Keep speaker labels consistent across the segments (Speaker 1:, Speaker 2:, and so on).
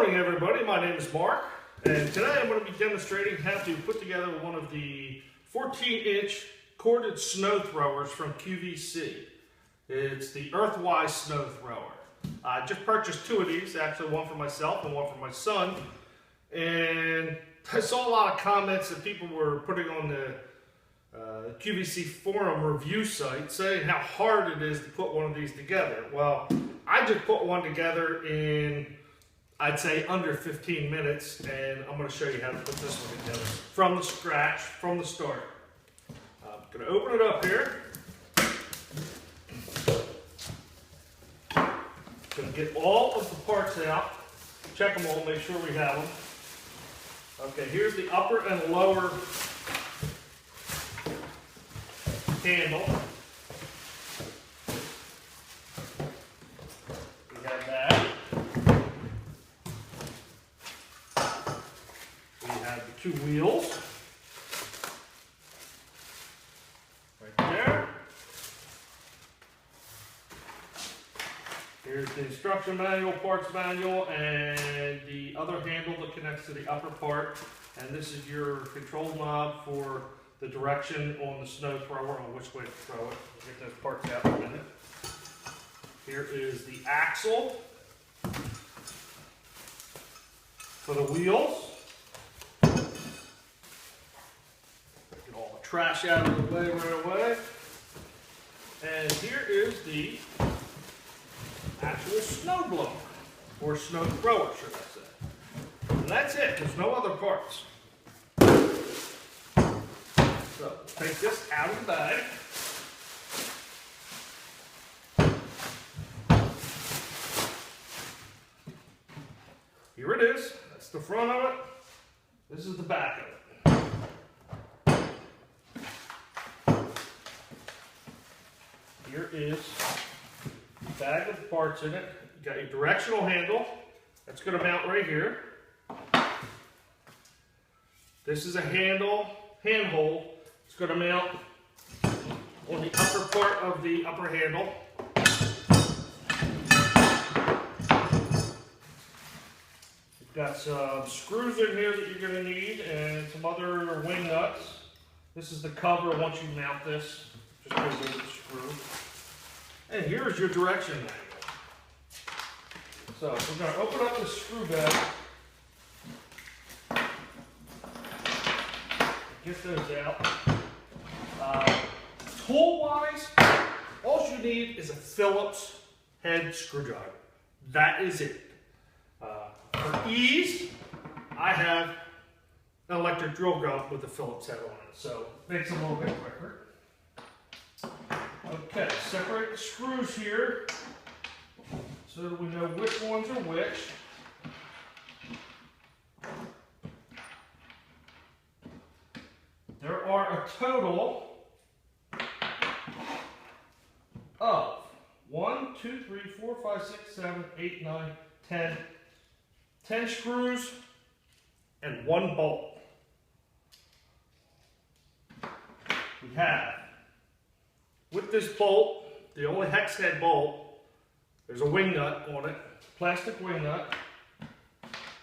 Speaker 1: morning, everybody. My name is Mark, and today I'm going to be demonstrating how to put together one of the 14-inch corded snow throwers from QVC. It's the Earthwise Snow Thrower. I just purchased two of these, actually one for myself and one for my son, and I saw a lot of comments that people were putting on the QVC forum review site saying how hard it is to put one of these together. Well, I just put one together in, I'd say, under 15 minutes, and I'm going to show you how to put this one together from the scratch, from the start. I'm going to open it up here. Going to get all of the parts out, check them all, make sure we have them. Okay, here's the upper and lower handle. We have that. We have the two wheels right there. Here's the instruction manual, parts manual, and the other handle that connects to the upper part. And this is your control knob for the direction on the snow thrower, on which way to throw it. We'll get those parts out in a minute. Here is the axle for the wheels. Get all the trash out of the way right away. And here is the actual snow blower, or snow thrower, should I say. And that's it. There's no other parts. So, take this out of the bag. Here it is. That's the front of it. This is the back of it. Here is the bag with the parts in it. You got your directional handle. That's going to mount right here. This is a handhold. It's going to mount on the upper part of the upper handle. You've got some screws in here that you're going to need and some other wing nuts. This is the cover once you mount this. Just goes over the screw. And here's your direction manual. So we're going to open up the screw bag. Get those out. Tool-wise, all you need is a Phillips head screwdriver. That is it. For ease, I have an electric drill gun with a Phillips head on it, so it makes it a little bit quicker. Okay, separate the screws here so that we know which ones are which. There are a total of 1, 2, 3, 4, 5, 6, 7, 8, 9, 10. 10 screws and 1 bolt. We have, with this bolt, the only hex head bolt, there's a wing nut on it, plastic wing nut.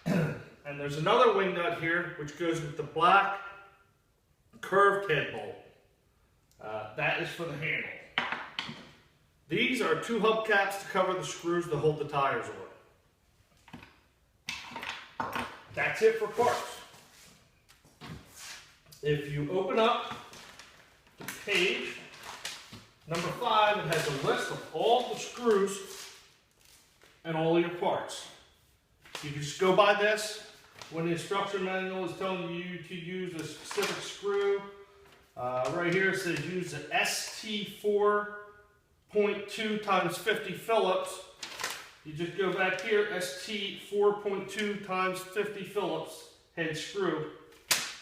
Speaker 1: And there's another wing nut here which goes with the black curved head bolt. That is for the handle. These are 2 hubcaps to cover the screws to hold the tires on. That's it for parts. If you open up the page, number 5, it has a list of all the screws and all of your parts. You can just go by this. When the instruction manual is telling you to use a specific screw, right here it says use an ST 4.2 times 50 Phillips. You just go back here, ST 4.2 times 50 Phillips head screw.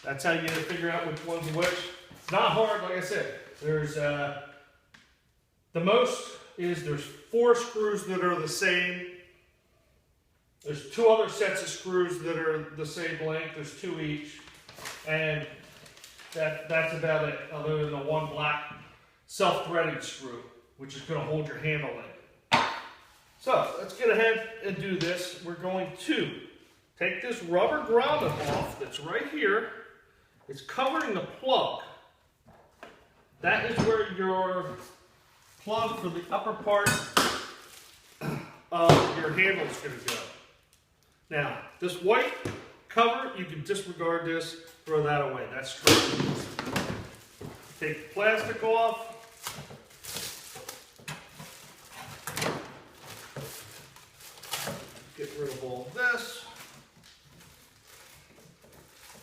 Speaker 1: That's how you figure out which one's which. It's not hard, like I said. There's the most is there's 4 screws that are the same. There's 2 other sets of screws that are the same length. There's 2 each, and that's about it. Other than the 1 black self-threaded screw, which is going to hold your handle in. So let's get ahead and do this. We're going to take this rubber grommet off that's right here. It's covering the plug. That is where your plug for the upper part of your handle is going to go. Now, this white cover, you can disregard this, throw that away. That's true. Take the plastic off. Get rid of all of this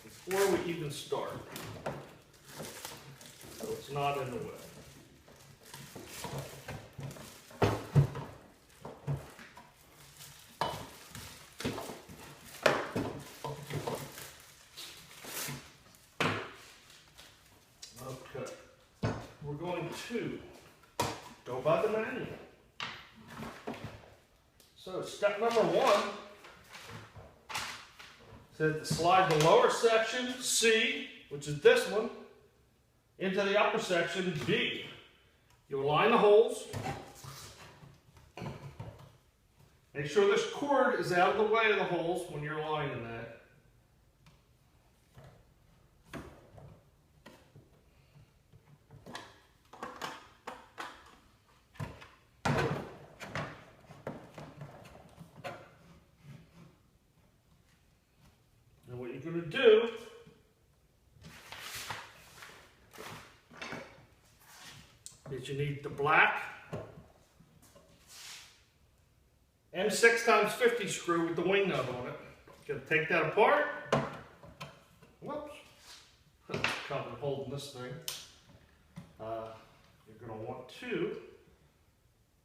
Speaker 1: before we even start, so it's not in the way. Okay, we're going to go by the manual. So step number 1 says to slide the lower section, C, which is this one, into the upper section, B. You align the holes. Make sure this cord is out of the way of the holes when you're aligning that. And what you're going to do is you need the black M6x50 screw with the wing nut on it. You're going to take that apart. Whoops. Cover holding this thing. You're going to want to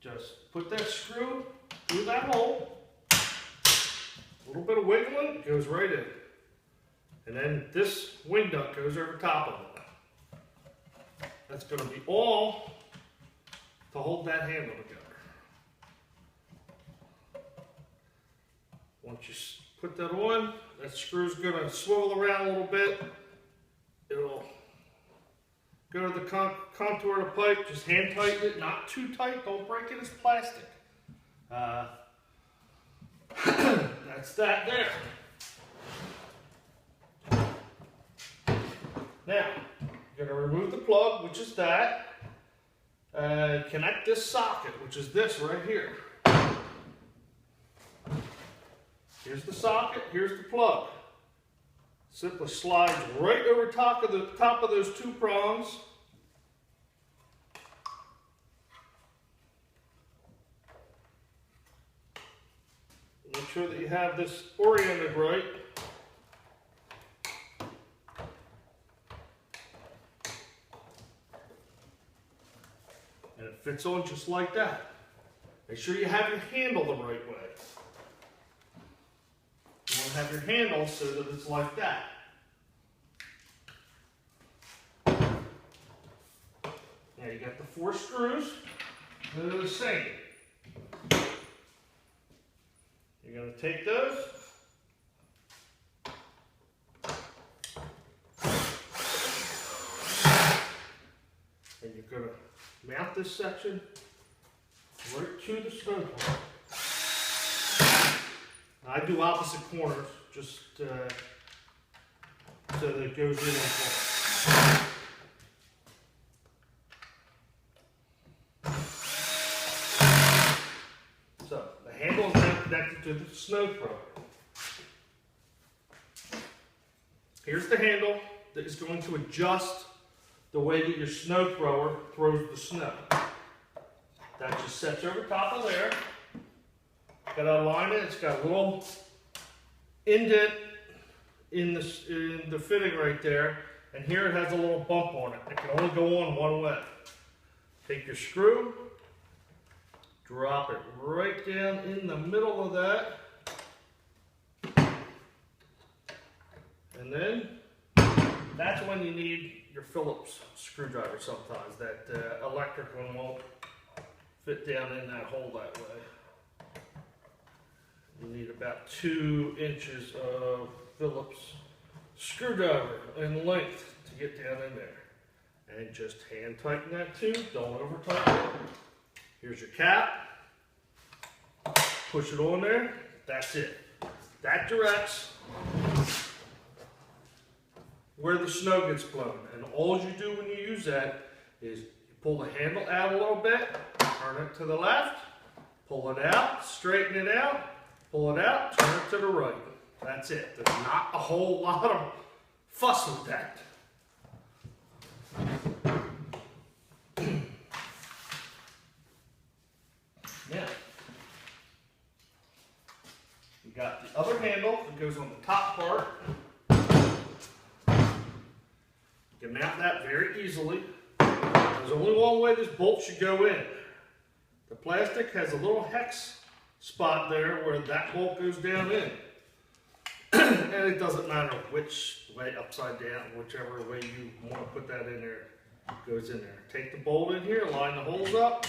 Speaker 1: just put that screw through that hole. A little bit of wiggling goes right in. And then this wing nut goes over top of it. That's going to be all to hold that handle together. Once you put that on, that screw's going to swivel around a little bit. It'll go to the contour of the pipe. Just hand tighten it, not too tight. Don't break it. It's plastic. That's that there. Now, you're going to remove the plug, which is that, and connect this socket, which is this right here. Here's the socket, here's the plug. Simply slides right over top of those 2 prongs. Make sure that you have this oriented right. And it fits on just like that. Make sure you have your handle the right way. You want to have your handle so that it's like that. Now you got the 4 screws. They're the same. You're going to take those. And you're going to mount this section right to the snow thrower. I do opposite corners just so that it goes in and forward. So the handle is now connected to the snow thrower. Here's the handle that is going to adjust the way that your snow thrower throws the snow. That just sets over top of there. Got to align it. It's got a little indent in the fitting right there, and here it has a little bump on it. It can only go on one way. Take your screw, drop it right down in the middle of that, and then that's when you need your Phillips screwdriver sometimes. That electric one won't fit down in that hole that way. You need about 2 inches of Phillips screwdriver in length to get down in there. And just hand tighten that too, don't over tighten it. Here's your cap. Push it on there, that's it. That directs where the snow gets blown. And all you do when you use that is you pull the handle out a little bit, turn it to the left, pull it out, straighten it out, pull it out, turn it to the right. That's it. There's not a whole lot of fuss with that. Now, you got the other handle that goes on the top part. You can mount that very easily. There's only one way this bolt should go in. The plastic has a little hex spot there where that bolt goes down in. And it doesn't matter which way, upside down, whichever way you want to put that in there, it goes in there. Take the bolt in here, line the holes up.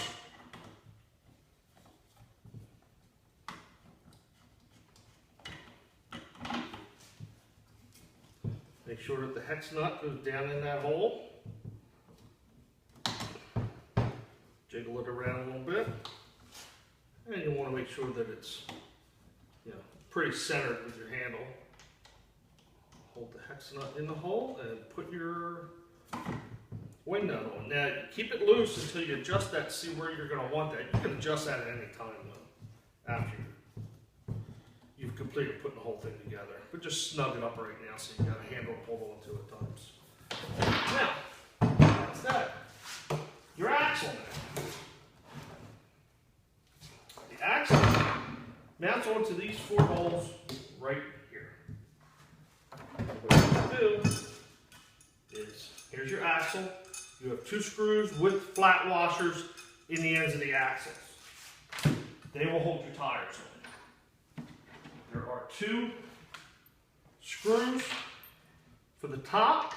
Speaker 1: Make sure that the hex nut goes down in that hole. Jiggle it around a little bit. And you want to make sure that it's, pretty centered with your handle. Hold the hex nut in the hole and put your wing nut on. Now keep it loose until you adjust that, see where you're going to want that. You can adjust that at any time though, after you've completed putting the whole thing together. But just snug it up right now so you got a handle to hold on to at times. Now, that's that. Your axle now. The axle mounts onto these 4 holes right here. What you do is, here's your axle. You have 2 screws with flat washers in the ends of the axles. They will hold your tires on. There are 2 screws for the top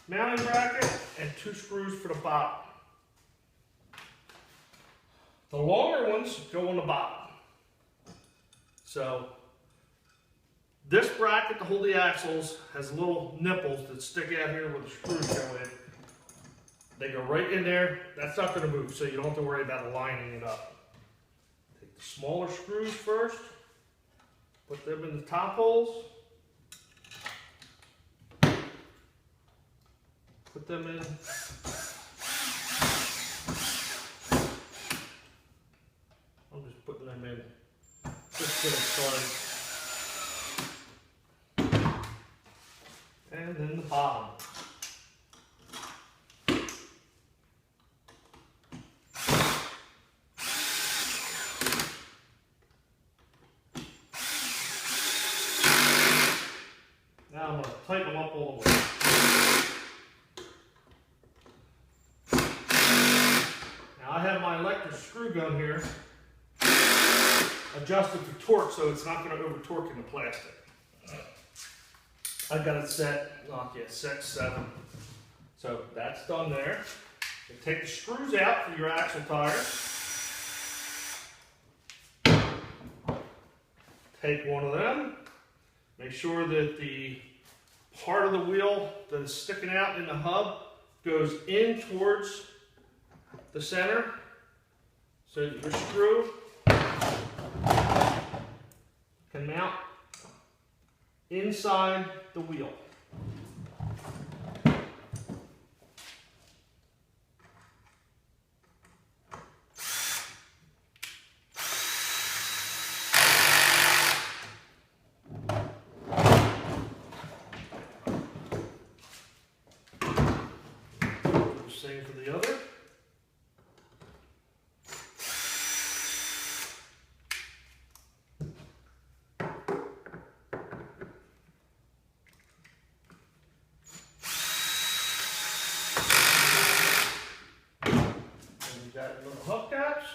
Speaker 1: mounting bracket and 2 screws for the bottom. The longer ones go on the bottom. So this bracket to hold the axles has little nipples that stick out here where the screws go in. They go right in there. That's not going to move, so you don't have to worry about lining it up. Take the smaller screws first. Put them in the top holes. Put them in. I'm just putting them in. Just get them started. And then the bottom. Now I'm going to tighten them up all the way. Now I have my electric screw gun here adjusted to torque so it's not going to over torque in the plastic. I've got it set, 6, 7. So that's done there. You take the screws out for your axle tires. Take one of them. Make sure that the part of the wheel that is sticking out in the hub goes in towards the center so that your screw can mount inside the wheel. Same for the other. Hubcaps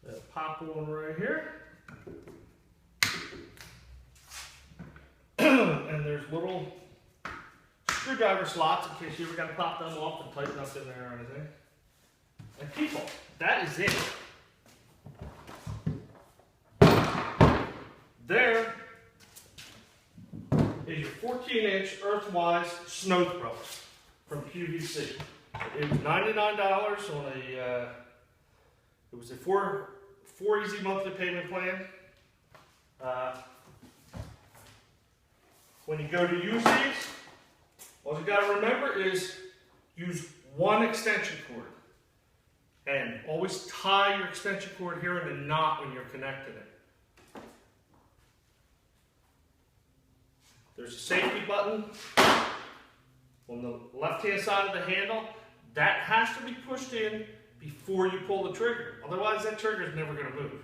Speaker 1: that'll pop one right here. And there's little screwdriver slots in case you ever got to pop them off and tighten up in there or anything. And people, that is it. There is your 14-inch Earthwise Snow Thrower from QVC. It was $99 on a, it was a four easy monthly payment plan. When you go to use these, all you got to remember is use one extension cord. And always tie your extension cord here in a knot when you're connecting it. There's a safety button on the left-hand side of the handle. That has to be pushed in before you pull the trigger. Otherwise, that trigger is never going to move.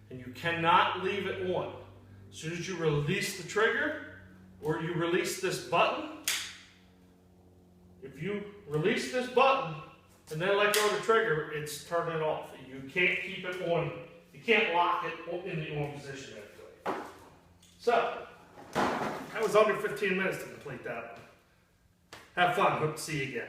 Speaker 1: And you cannot leave it on. As soon as you release the trigger, or you release this button, if you release this button and then let go of the trigger, it's turning it off. You can't keep it on. You can't lock it in the on position after. So, that was under 15 minutes to complete that one. Have fun. Hope to see you again.